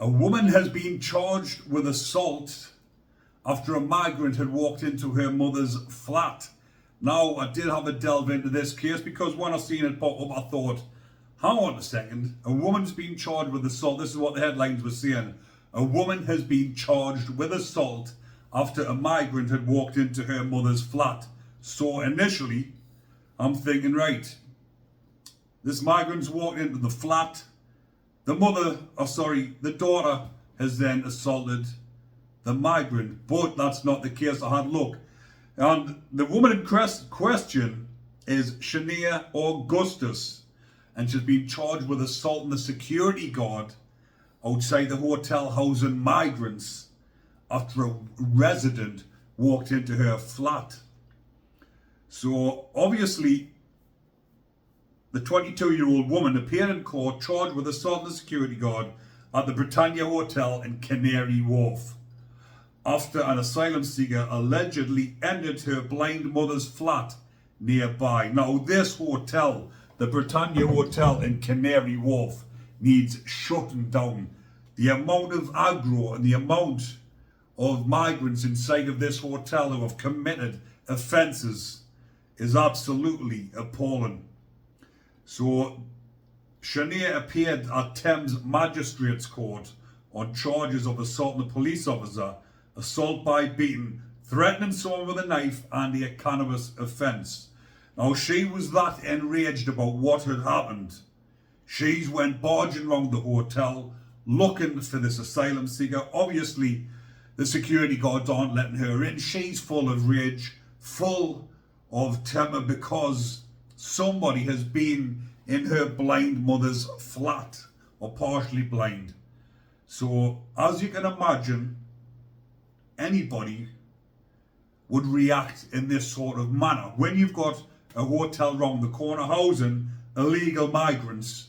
A woman has been charged with assault after a migrant had walked into her mother's flat. Now, I did have a delve into this case because when I seen it pop up, I thought, hang on a second, a woman's been charged with assault. This is what the headlines were saying. A woman has been charged with assault after a migrant had walked into her mother's flat. So initially, I'm thinking, right, this migrant's walked into the flat. The daughter has then assaulted the migrant, but that's not the case. I had a look. And the woman in question is Channay Augustus, and she's been charged with assaulting the security guard outside the hotel housing migrants after a resident walked into her flat. So obviously, the 22-year-old woman appeared in court charged with assaulting the security guard at the Britannia Hotel in Canary Wharf after an asylum seeker allegedly entered her blind mother's flat nearby. Now, this hotel, the Britannia Hotel in Canary Wharf, needs shutting down. The amount of aggro and the amount of migrants inside of this hotel who have committed offences is absolutely appalling. So, Channay appeared at Thames Magistrates Court on charges of assaulting a police officer, assault by beating, threatening someone with a knife, and a cannabis offence. Now, she was that enraged about what had happened. She went barging around the hotel looking for this asylum seeker. Obviously, the security guards aren't letting her in. She's full of rage, full of temper because somebody has been in her blind mother's flat, or partially blind. So, as you can imagine, anybody would react in this sort of manner. When you've got a hotel round the corner housing illegal migrants,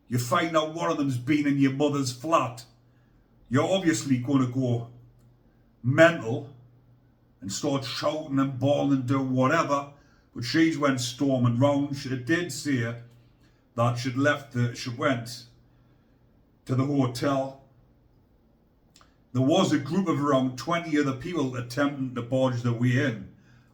you find out one of them's been in your mother's flat, you're obviously going to go mental and start shouting and bawling and doing whatever. But she's went storming round. She did say that she went to the hotel. There was a group of around 20 other people attempting to barge their way in.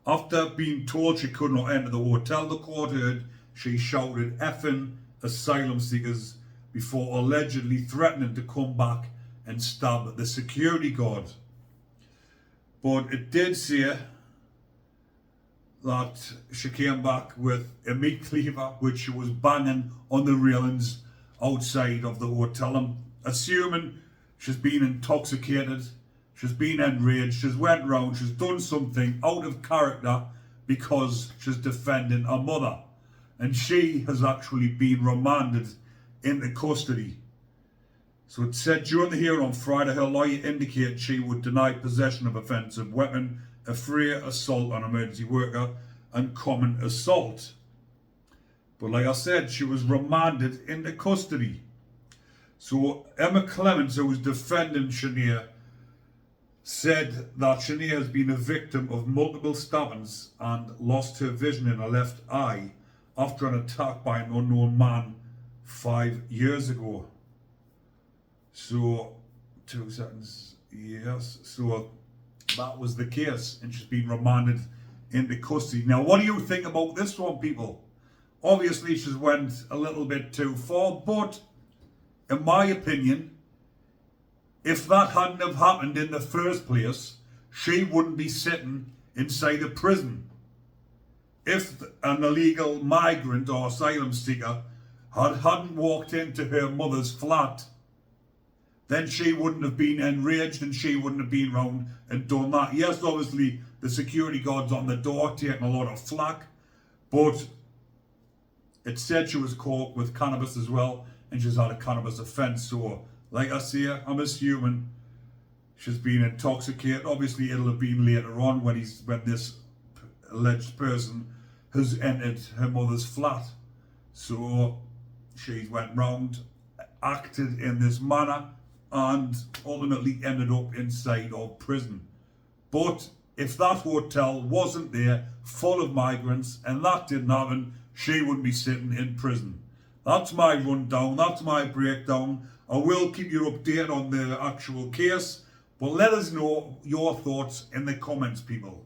After being told she could not enter the hotel, the court heard she shouted effing asylum seekers before allegedly threatening to come back and stab the security guard. But it did say that she came back with a meat cleaver which she was banging on the railings outside of the hotel. I'm assuming she's been intoxicated, she's been enraged, she's went round, she's done something out of character because she's defending her mother. And she has actually been remanded into custody. So it said during the hearing on Friday, her lawyer indicated she would deny possession of offensive weapon, affray, assault on emergency worker, and common assault. But like I said, she was remanded into custody. So Emma Clements, who was defending Channay, said that Channay has been a victim of multiple stabbings and lost her vision in her left eye after an attack by an unknown man 5 years ago. So, 2 seconds, yes, so that was the case, and she's been remanded into custody. Now, what do you think about this one, people? Obviously, she's went a little bit too far, but in my opinion, if that hadn't have happened in the first place, she wouldn't be sitting inside a prison. If an illegal migrant or asylum seeker hadn't walked into her mother's flat, then she wouldn't have been enraged and she wouldn't have been round and done that. Yes, obviously, the security guards on the door taking a lot of flack, but it said she was caught with cannabis as well, and she's had a cannabis offence. So, like I say, I'm assuming she's been intoxicated. Obviously, it'll have been later on when this alleged person has entered her mother's flat. So she went round, acted in this manner, and ultimately ended up inside of prison. But if that hotel wasn't there, full of migrants, and that didn't happen, she wouldn't be sitting in prison. That's my rundown, that's my breakdown I will keep you updated on the actual case, but let us know your thoughts in the comments, people.